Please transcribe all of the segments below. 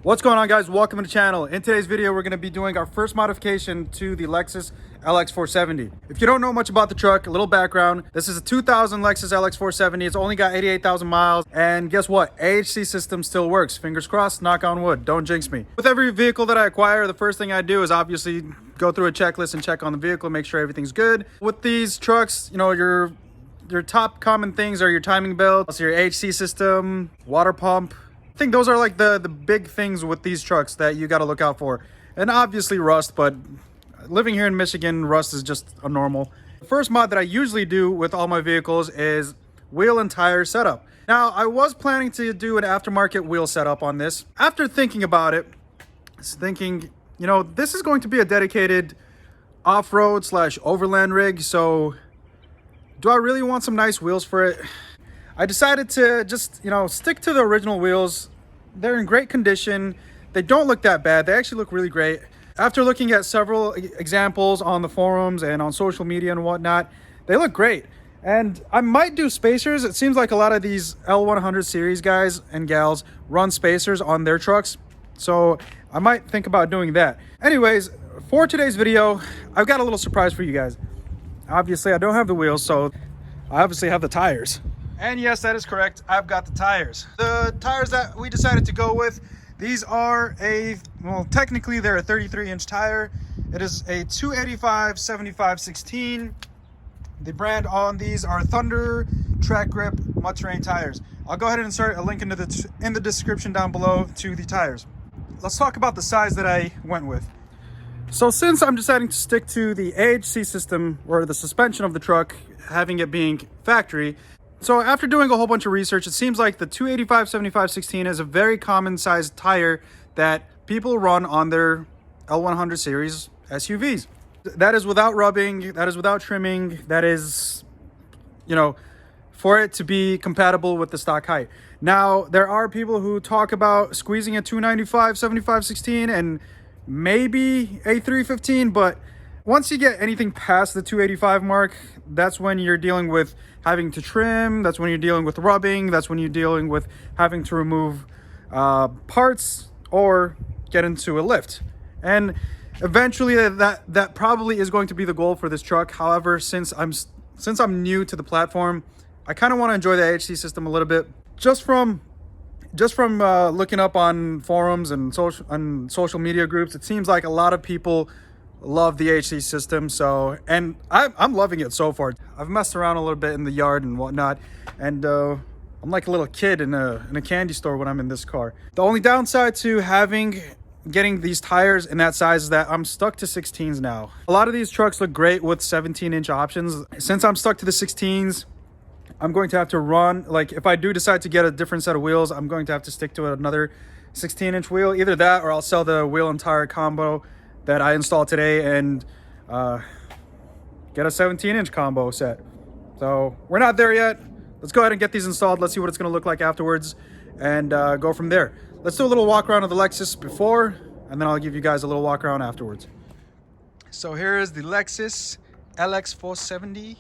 What's going on, guys? Welcome to the channel. In today's video, we're going to be doing our first modification to the Lexus LX470. If you don't know much about the truck, a little background. This is a 2000 Lexus LX470. It's only got 88,000 miles. And guess what? AHC system still works. Fingers crossed, knock on wood. Don't jinx me. With every vehicle that I acquire, the first thing I do is obviously go through a checklist and check on the vehicle, make sure everything's good. With these trucks, you know, your top common things are your timing belt, your AHC system, water pump. I think those are like the big things with these trucks that you got to look out for. And obviously rust, but living here in Michigan, rust is just a normal. The first mod that I usually do with all my vehicles is wheel and tire setup. Now, I was planning to do an aftermarket wheel setup on this. After thinking about it, you know, this is going to be a dedicated off-road / overland rig. So do I really want some nice wheels for it? I decided to just, you know, stick to the original wheels. They're in great condition. They don't look that bad. They actually look really great. After looking at several examples on the forums and on social media and whatnot, they look great. And I might do spacers. It seems like a lot of these L100 series guys and gals run spacers on their trucks. So I might think about doing that. Anyways, for today's video, I've got a little surprise for you guys. Obviously, I don't have the wheels, so I obviously have the tires. And yes, that is correct. I've got the tires. The tires that we decided to go with, these are well, technically they're a 33-inch tire. It is a 285/75/16. The brand on these are Thunder Track Grip Mud Terrain tires. I'll go ahead and insert a link in the description down below to the tires. Let's talk about the size that I went with. So since I'm deciding to stick to the AHC system, or the suspension of the truck, having it being factory, so after doing a whole bunch of research, it seems like the 285/75/16 is a very common sized tire that people run on their L100 series SUVs. That is without rubbing, that is without trimming, that is, you know, for it to be compatible with the stock height. Now, there are people who talk about squeezing a 295/75/16 and maybe a 315, but once you get anything past the 285 mark, that's when you're dealing with having to trim, that's when you're dealing with rubbing, that's when you're dealing with having to remove parts or get into a lift. And eventually that probably is going to be the goal for this truck. However, since I'm new to the platform, I kind of want to enjoy the AHC system a little bit. Just from looking up on forums and social media groups, it seems like a lot of people love the AHC system. So, and I'm loving it so far. I've messed around a little bit in the yard and whatnot, and I'm like a little kid in a candy store when I'm in this car. The only downside to getting these tires in that size is that I'm stuck to 16s now. A lot of these trucks look great with 17-inch options. Since I'm stuck to the 16s, I'm going to have to run, like if I do decide to get a different set of wheels, I'm going to have to stick to another 16-inch wheel. Either that or I'll sell the wheel and tire combo that I installed today and get a 17-inch combo set. So we're not there yet. Let's go ahead and get these installed. Let's see what it's going to look like afterwards and go from there. Let's do a little walk around of the Lexus before, and then I'll give you guys a little walk around afterwards. So here is the Lexus LX470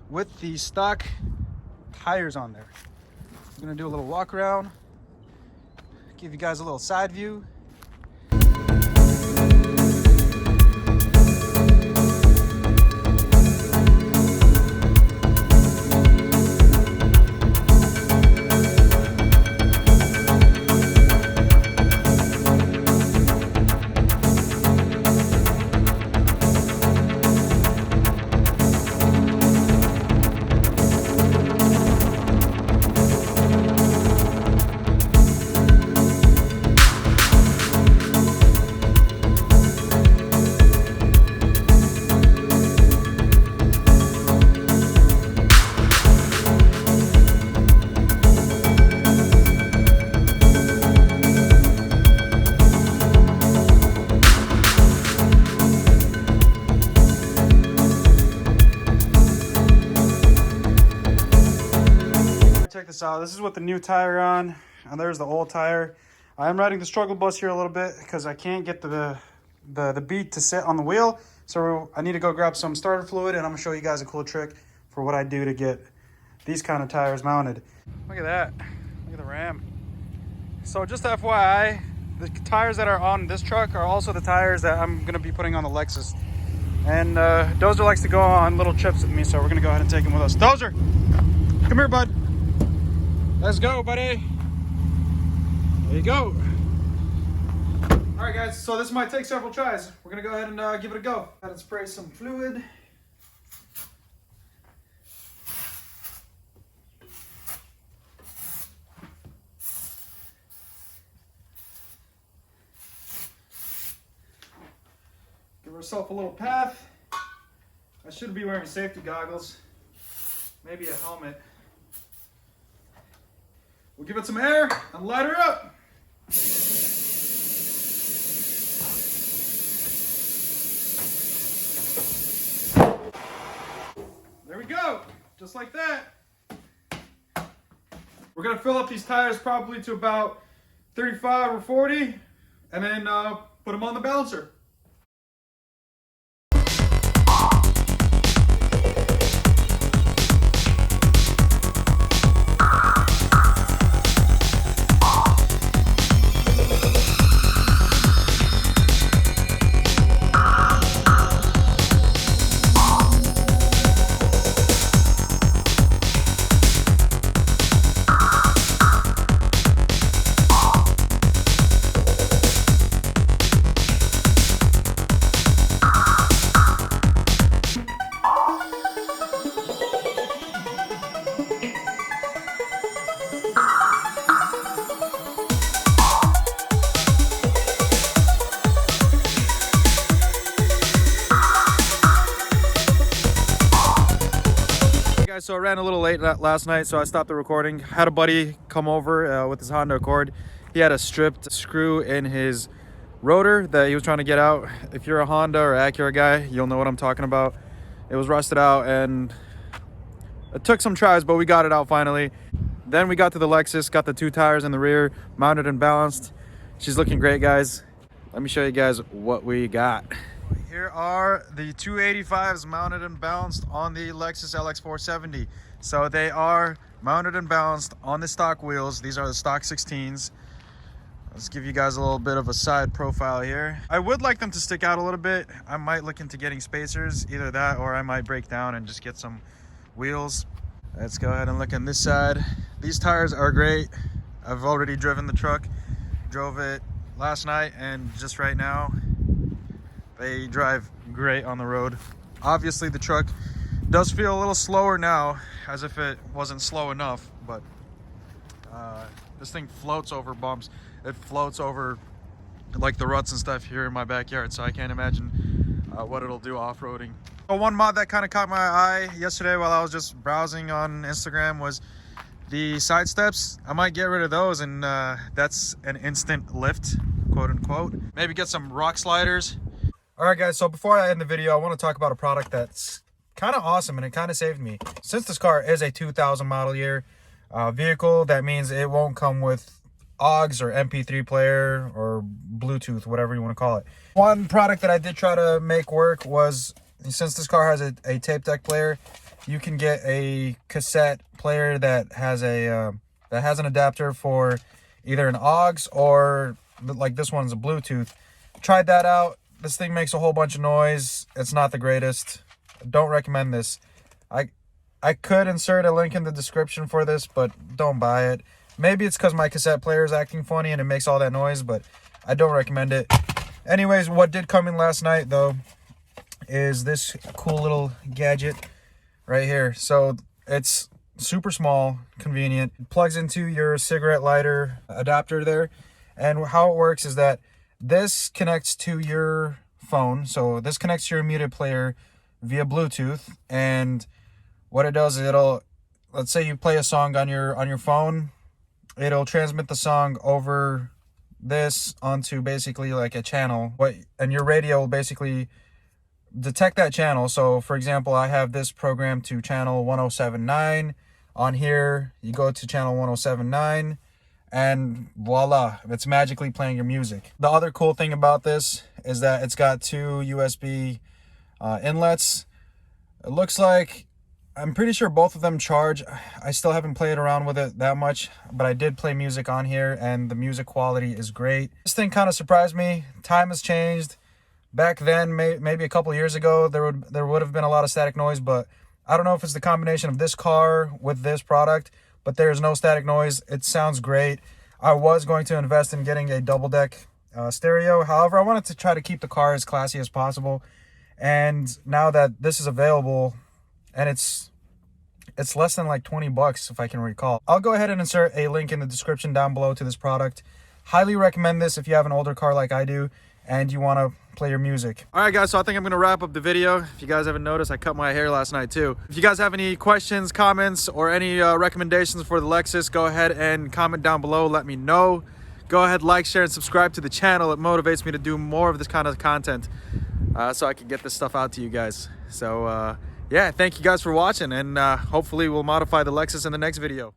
with the stock tires on there. I'm going to do a little walk around, give you guys a little side view. Check this out. This is with the new tire on, and there's the old tire. I am riding the struggle bus here a little bit because I can't get the bead to sit on the wheel. So I need to go grab some starter fluid, and I'm gonna show you guys a cool trick for what I do to get these kind of tires mounted. Look at that. Look at the ram. So just FYI, the tires that are on this truck are also the tires that I'm going to be putting on the Lexus. And Dozer likes to go on little trips with me, so we're going to go ahead and take him with us. Dozer, come here, bud. Let's go, buddy. There you go. All right, guys, so this might take several tries. We're going to go ahead and give it a go. Go ahead and spray some fluid. Give herself a little path. I should be wearing safety goggles, maybe a helmet. We'll give it some air and light her up. There we go, just like that. We're gonna fill up these tires probably to about 35 or 40, and then put them on the balancer. So I ran a little late last night, so I stopped the recording. Had a buddy come over with his Honda Accord. He had a stripped screw in his rotor that he was trying to get out. If you're a Honda or Acura guy, you'll know what I'm talking about. It was rusted out and it took some tries, but we got it out finally. Then we got to the Lexus, got the two tires in the rear, mounted and balanced. She's looking great, guys. Let me show you guys what we got. Here are the 285s mounted and balanced on the Lexus LX 470. So they are mounted and balanced on the stock wheels. These are the stock 16s. Let's give you guys a little bit of a side profile here. I would like them to stick out a little bit. I might look into getting spacers, either that or I might break down and just get some wheels. Let's go ahead and look on this side. These tires are great. I've already driven the truck, drove it last night, and just right now they drive great on the road. Obviously the truck does feel a little slower now, as if it wasn't slow enough, but this thing floats over bumps. It floats over like the ruts and stuff here in my backyard, so I can't imagine what it'll do off-roading. So one mod that kind of caught my eye yesterday while I was just browsing on Instagram was the side steps. I might get rid of those, and that's an instant lift, quote unquote. Maybe get some rock sliders. All right, guys, so before I end the video, I want to talk about a product that's kind of awesome, and it kind of saved me. Since this car is a 2000 model year vehicle, that means it won't come with AUX or MP3 player or Bluetooth, whatever you want to call it. One product that I did try to make work was, since this car has a tape deck player, you can get a cassette player that has an adapter for either an AUX or, like this one's a Bluetooth. Tried that out. This thing makes a whole bunch of noise. It's not the greatest. Don't recommend this. I could insert a link in the description for this, but don't buy it. Maybe it's because my cassette player is acting funny and it makes all that noise, but I don't recommend it. Anyways, what did come in last night, though, is this cool little gadget right here. So it's super small, convenient. It plugs into your cigarette lighter adapter there. And how it works is that this connects to your phone. So this connects to your muted player via Bluetooth. And what it does is let's say you play a song on your phone, it'll transmit the song over this onto basically like a channel. And your radio will basically detect that channel. So for example, I have this program to channel 1079. On here, you go to channel 1079. And voila, it's magically playing your music. The other cool thing about this is that it's got two USB inlets. It looks like I'm pretty sure both of them charge. I still haven't played around with it that much, but I did play music on here and the music quality is great. This thing kind of surprised me. Time has changed. Back then, maybe a couple years ago, there would have been a lot of static noise, but I don't know if it's the combination of this car with this product, but there's no static noise. It sounds great. I was going to invest in getting a double deck stereo. However, I wanted to try to keep the car as classy as possible. And now that this is available, and it's less than like 20 bucks if I can recall. I'll go ahead and insert a link in the description down below to this product. Highly recommend this if you have an older car like I do and you want to play your music. All right, guys, so I think I'm going to wrap up the video. If you guys haven't noticed, I cut my hair last night too. If you guys have any questions, comments, or any recommendations for the Lexus, go ahead and comment down below. Let me know. Go ahead, like, share, and subscribe to the channel. It motivates me to do more of this kind of content so I can get this stuff out to you guys. So, yeah, thank you guys for watching, and hopefully we'll modify the Lexus in the next video.